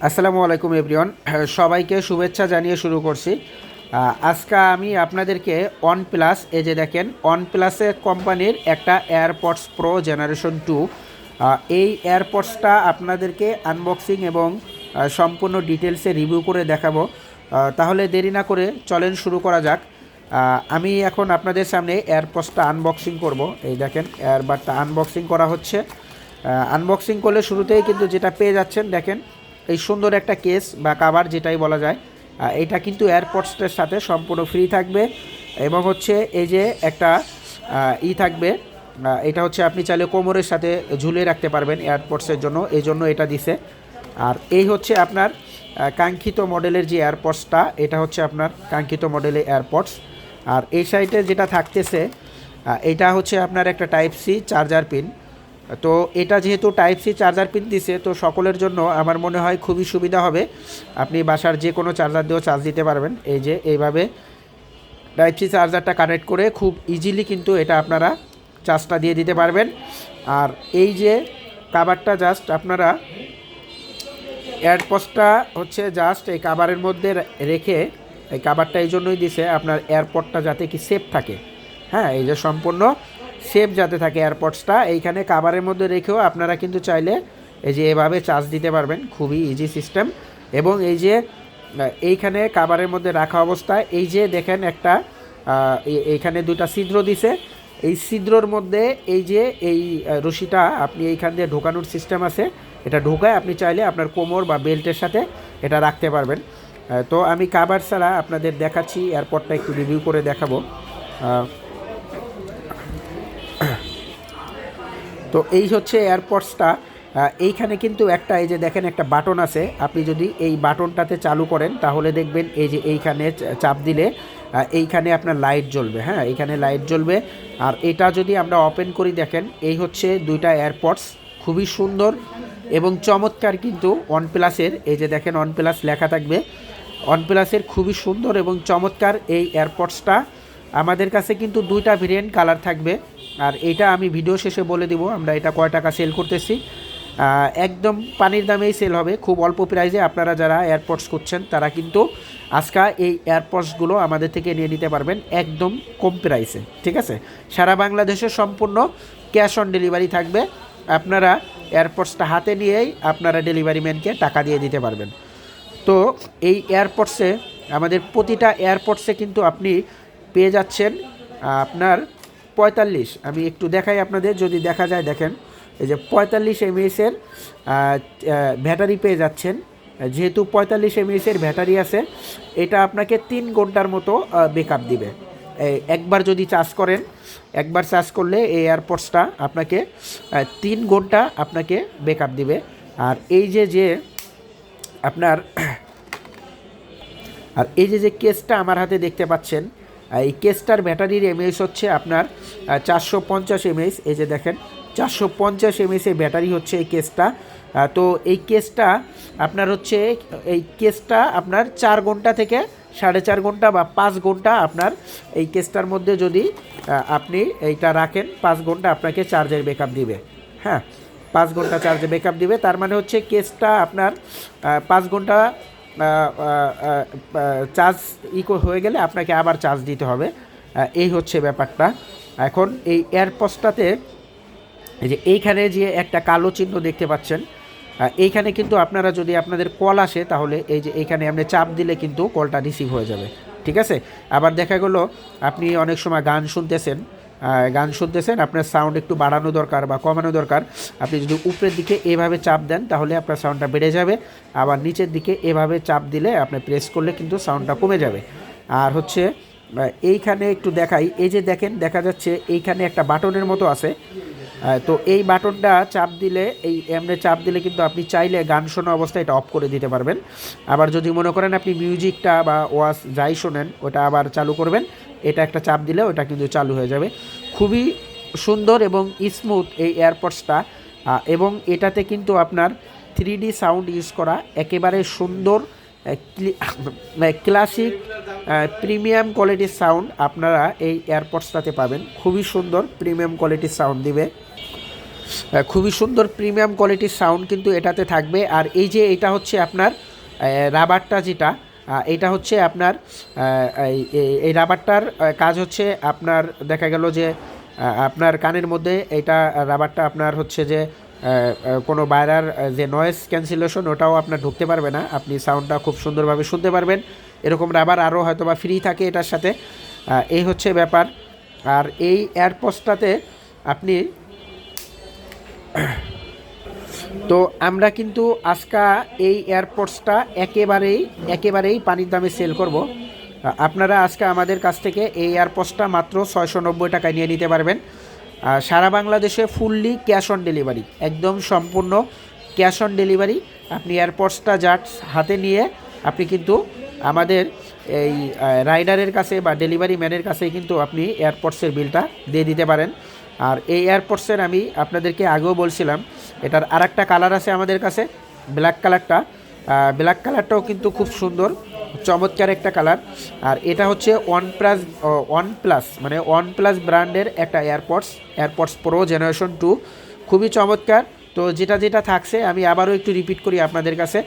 আসসালামু আলাইকুম এভরিওয়ান, সবাইকে শুভেচ্ছা জানিয়ে শুরু করছি। আজকে আমি আপনাদেরকে OnePlus, এই যে দেখেন OnePlus কোম্পানির একটা এয়ারপডস প্রো জেনারেশন 2, এই এয়ারপডসটা আপনাদেরকে আনবক্সিং এবং সম্পূর্ণ ডিটেলসে রিভিউ করে দেখাবো। তাহলে দেরি না করে চলেন শুরু করা যাক। আমি এখন আপনাদের সামনে এয়ারপডসটা আনবক্সিং করব। এই দেখেন এয়ারবাডটা আনবক্সিং করা হচ্ছে। আনবক্সিং করলে শুরুতেই কিন্তু যেটা পেয়ে যাচ্ছেন, দেখেন এই সুন্দর একটা কেস বা কাভার যেটাই বলা যায়, এটা কিন্তু এয়ারপডসটার সাথে সম্পূর্ণ ফ্রি থাকবে। এবং হচ্ছে এই যে একটা থাকবে, এটা হচ্ছে আপনি চাইলে কোমরের সাথে ঝুলিয়ে রাখতে পারবেন এয়ারপডসের জন্য, এই জন্য এটা দিছে। আর এই হচ্ছে আপনার কাঙ্ক্ষিত মডেলের যে এয়ারপডসটা, এটা হচ্ছে আপনার কাঙ্ক্ষিত মডেলের এয়ারপডস। আর এই সাইডে যেটা থাকতেছে, এটা হচ্ছে আপনার একটা টাইপ সি চার্জার পিন। তো এটা যেহেতু টাইপ সি চার্জার পিন দিছে, তো সকলের জন্য আমার মনে হয় খুবই সুবিধা হবে। আপনি বাসার যে কোনো চার্জার দিয়েও চার্জ দিতে পারবেন। এই যে এইভাবে টাইপ সি চার্জারটা কানেক্ট করে খুব ইজিলি কিন্তু এটা আপনারা চার্জটা দিয়ে দিতে পারবেন। আর এই যে কাভারটা জাস্ট আপনারা এয়ারপডসটা হচ্ছে জাস্ট এই কাভারের মধ্যে রেখে, এই কাভারটা এই জন্যই দিছে আপনার এয়ারপডটা যাতে কি সেফ থাকে। হ্যাঁ, এই যে সম্পূর্ণ সেফ যাতে থাকে এয়ারপডসটা, এইখানে কাভারের মধ্যে রেখেও আপনারা কিন্তু চাইলে এই যে এভাবে চার্জ দিতে পারবেন, খুবই ইজি সিস্টেম। এবং এই যে এইখানে কাভারের মধ্যে রাখা অবস্থায় এই যে দেখেন একটা এইখানে দুটা ছিদ্র দিছে, এই ছিদ্রর মধ্যে এই যে এই রশিটা আপনি এইখান দিয়ে ঢোকানোর সিস্টেম আছে, এটা ঢোকায় আপনি চাইলে আপনার কোমর বা বেল্টের সাথে এটা রাখতে পারবেন। তো আমি কাভার ছাড়া আপনাদের দেখাচ্ছি, এয়ারপডটা একটু রিভিউ করে দেখাবো। তো এই হচ্ছে এয়ারপডসটা। এইখানে কিন্তু একটা এই যে দেখেন একটা বাটন আছে, আপনি যদি এই বাটনটাতে চালু করেন তাহলে দেখবেন এই যে এইখানে চাপ দিলে এইখানে আপনার লাইট জ্বলবে। হ্যাঁ, এইখানে লাইট জ্বলবে। আর এটা যদি আমরা ওপেন করি, দেখেন এই হচ্ছে দুইটা এয়ারপডস, খুবই সুন্দর এবং চমৎকার। কিন্তু OnePlus-এর এই যে দেখেন OnePlus লেখা থাকবে, OnePlus-এর খুবই সুন্দর এবং চমৎকার এই এয়ারপডসটা। আমাদের কাছে কিন্তু দুইটা ভেরিয়েন্ট কালার থাকবে। আর এটা আমি ভিডিও শেষে বলে দিব আমরা এটা কয় টাকা সেল করতেছি। একদম পানির দামেই সেল হবে, খুব অল্প প্রাইসে। আপনারা যারা এয়ারপডস করছেন তারা কিন্তু আজকে এই এয়ারপডসগুলো আমাদের থেকে নিয়ে নিতে পারবেন একদম কম প্রাইসে। ঠিক আছে, সারা বাংলাদেশে সম্পূর্ণ ক্যাশ অন ডেলিভারি থাকবে। আপনারা এয়ারপডসটা হাতে নিয়েই আপনারা ডেলিভারি ম্যানকে টাকা দিয়ে দিতে পারবেন। তো এই এয়ারপডসে আমাদের প্রতিটা এয়ারপডসে কিন্তু আপনি পেয়ে যাচ্ছেন আপনার 45, আমি একটু দেখাই আপনাদের, যদি দেখা যায় দেখেন এই যে 45 mAh-এর ব্যাটারি পেয়ে যাচ্ছেন। যেহেতু 45 mAh-এর ব্যাটারি আছে, এটা আপনাকে 3 ঘন্টার মতো ব্যাকআপ দিবে। একবার যদি চার্জ করেন, একবার চার্জ করলে এই এয়ারপডসটা আপনাকে 3 ঘন্টা আপনাকে ব্যাকআপ দিবে। আর এই যে আপনার আর এই যে কেসটা আমার হাতে দেখতে পাচ্ছেন, এই কেসটার ব্যাটারির এমএএইচ হচ্ছে আপনার 450 mAh। এই যে দেখেন 450 mAh-এর ব্যাটারি হচ্ছে এই কেসটা। তো এই কেসটা আপনার হচ্ছে, এই কেসটা আপনার 4 ঘন্টা থেকে 4.5 ঘন্টা বা 5 ঘন্টা আপনার এই কেসটার মধ্যে যদি আপনি এইটা রাখেন, 5 ঘন্টা আপনাকে চার্জের ব্যাকআপ দিবে। হ্যাঁ, 5 ঘন্টা চার্জে ব্যাকআপ দিবে। তার মানে হচ্ছে কেসটা আপনার 5 ঘন্টা চার্জ হয়ে গেলে আপনাকে আবার চার্জ দিতে হবে। এই হচ্ছে ব্যাপারটা। এখন এই এয়ারপডসটাতে এই যে এইখানে যে একটা কালো চিহ্ন দেখতে পাচ্ছেন, এইখানে কিন্তু আপনারা যদি আপনাদের কল আসে তাহলে এই যে এইখানে আপনি চাপ দিলে কিন্তু কলটা রিসিভ হয়ে যাবে। ঠিক আছে, আবার দেখা গেলো আপনি অনেক সময় গান শুনতেছেন, আপনার সাউন্ড একটু বাড়ানো দরকার বা কমানো দরকার। আপনি যদি উপরের দিকে এভাবে চাপ দেন তাহলে আপনার সাউন্ডটা বেড়ে যাবে, আবার নিচের দিকে এভাবে চাপ দিলে আপনি প্রেস করলে কিন্তু সাউন্ডটা কমে যাবে। আর হচ্ছে এইখানে একটু দেখাই, এই যে দেখেন দেখা যাচ্ছে এইখানে একটা বাটনের মতো আছে। তো এই বাটনটা চাপ দিলে, এই এমনি চাপ দিলে কিন্তু আপনি চাইলে গান শোনা অবস্থায় এটা অফ করে দিতে পারবেন। আবার যদি মনে করেন আপনি মিউজিকটা বা ওয়াজ যাই শোনেন ওটা আবার চালু করবেন, এটা একটা চাপ দিলে ওটা কিন্তু চালু হয়ে যাবে। খুবই সুন্দর এবং স্মুথ এই এয়ারপডসটা। এবং এটাতে কিন্তু আপনার 3D সাউন্ড ইউজ করা, একেবারে সুন্দর ক্লাসিক প্রিমিয়াম কোয়ালিটির সাউন্ড আপনারা এই এয়ারপডসটাতে পাবেন। খুবই সুন্দর প্রিমিয়াম কোয়ালিটির সাউন্ড দিবে। খুবই সুন্দর প্রিমিয়াম কোয়ালিটির সাউন্ড কিন্তু এটাতে থাকবে। আর এই যে এটা হচ্ছে আপনার রাবারটা যেটা, এটা হচ্ছে আপনার এই রাবারটার কাজ হচ্ছে আপনার দেখা গেল যে আপনার কানের মধ্যে এটা রাবারটা আপনার হচ্ছে যে কোনো বাইরের যে নয়েজ ক্যান্সেলেশন ওটাও আপনার ঢুকতে পারবে না, আপনি সাউন্ডটা খুব সুন্দরভাবে শুনতে পারবেন। এরকম রাবার আরও হয়তো বা ফ্রি থাকে এটার সাথে, এই হচ্ছে ব্যাপার। আর এই এয়ারপডসটাতে আপনি তো আমরা কিন্তু আজকা এই এয়ারপডসটা একেবারেই পানির দামে সেল করব। আপনারা আজকে আমাদের কাছ থেকে এই এয়ারপডসটা মাত্র 690 টাকায় নিয়ে নিতে পারবেন। সারা বাংলাদেশে ফুললি ক্যাশ অন ডেলিভারি, একদম সম্পূর্ণ ক্যাশ অন ডেলিভারি। আপনি এয়ারপডসটা জাস্ট হাতে নিয়ে আপনি কিন্তু আমাদের এই রাইডারের কাছে বা ডেলিভারি ম্যানের কাছে কিন্তু আপনি এয়ারপডসের বিলটা দিয়ে দিতে পারেন। আর এই এয়ারপডসের আমি আপনাদেরকে আগেও বলছিলাম, এটার আরেকটা কালার আছে আমাদের কাছে, ব্ল্যাক কালারটা। ব্ল্যাক কালারটাও কিন্তু খুব সুন্দর চমৎকার একটা কালার। আর এটা হচ্ছে ওয়ান প্লাস ব্র্যান্ডের একটা এয়ারপডস প্রো জেনারেশন 2, খুবই চমৎকার। তো যেটা যেটা থাকছে আমি আবারও একটু রিপিট করি আপনাদের কাছে।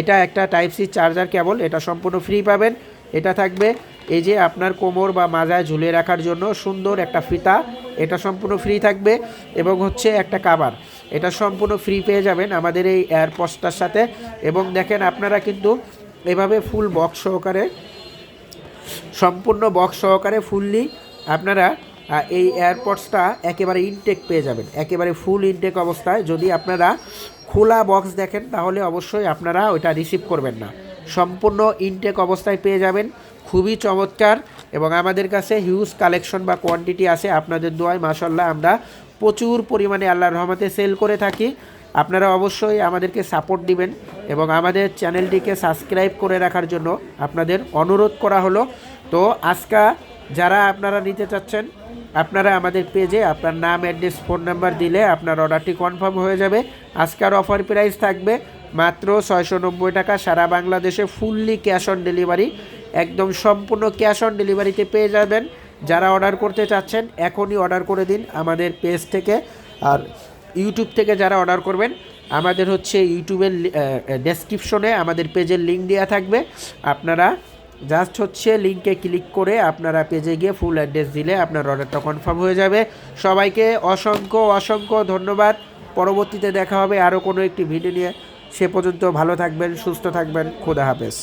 এটা একটা টাইপ সি চার্জার কেবল, এটা সম্পূর্ণ ফ্রি পাবেন। এটা থাকবে এই যে আপনার কোমর বা মাজায় ঝুলিয়ে রাখার জন্য সুন্দর একটা ফিতা, এটা সম্পূর্ণ ফ্রি থাকবে। এবং হচ্ছে একটা কাভার, এটা সম্পূর্ণ ফ্রি পেয়ে যাবেন আমাদের এই এয়ারপডসটার সাথে। এবং দেখেন আপনারা কিন্তু এভাবে ফুল বক্স সহকারে, সম্পূর্ণ বক্স সহকারে ফুললি আপনারা এই এয়ারপডসটা একেবারে ইনটেক পেয়ে যাবেন, একেবারে ফুল ইনটেক অবস্থায়। যদি আপনারা খোলা বক্স দেখেন তাহলে অবশ্যই আপনারা ওইটা রিসিভ করবেন না, সম্পূর্ণ ইনটেক অবস্থায় পেয়ে যাবেন। খুবই চমৎকার। এবং আমাদের কাছে হিউজ কালেকশন বা কোয়ান্টিটি আছে, আপনাদের দোয়ায় মাশাআল্লাহ আমরা প্রচুর পরিমাণে আল্লাহর রহমতে সেল করে থাকি। আপনারা অবশ্যই আমাদেরকে সাপোর্ট দিবেন এবং আমাদের চ্যানেলটিকে সাবস্ক্রাইব করে রাখার জন্য আপনাদের অনুরোধ করা হলো। তো আজকা যারা আপনারা নিতে চাচ্ছেন, আপনারা আমাদের পেজে আপনার নাম, অ্যাড্রেস, ফোন নাম্বার দিলে আপনার অর্ডারটি কনফার্ম হয়ে যাবে। আজকার অফার প্রাইস থাকবে মাত্র 690 টাকা, সারা বাংলাদেশে ফুললি ক্যাশ অন ডেলিভারি, একদম সম্পূর্ণ ক্যাশ অন ডেলিভারিতে পেয়ে যাবেন। যারা অর্ডার করতে চাচ্ছেন এখনই অর্ডার করে দিন আমাদের পেজ থেকে। আর ইউটিউব থেকে যারা অর্ডার করবেন, আমাদের হচ্ছে ইউটিউবের ডেসক্রিপশনে আমাদের পেজের লিঙ্ক দেওয়া থাকবে, আপনারা জাস্ট হচ্ছে লিঙ্কে ক্লিক করে আপনারা পেজে গিয়ে ফুল অ্যাড্রেস দিলে আপনার অর্ডারটা কনফার্ম হয়ে যাবে। সবাইকে অসংখ্য ধন্যবাদ। পরবর্তীতে দেখা হবে আরও কোনো একটি ভিডিও নিয়ে। সে পর্যন্ত ভালো থাকবেন, সুস্থ থাকবেন। খোদা হাফেজ।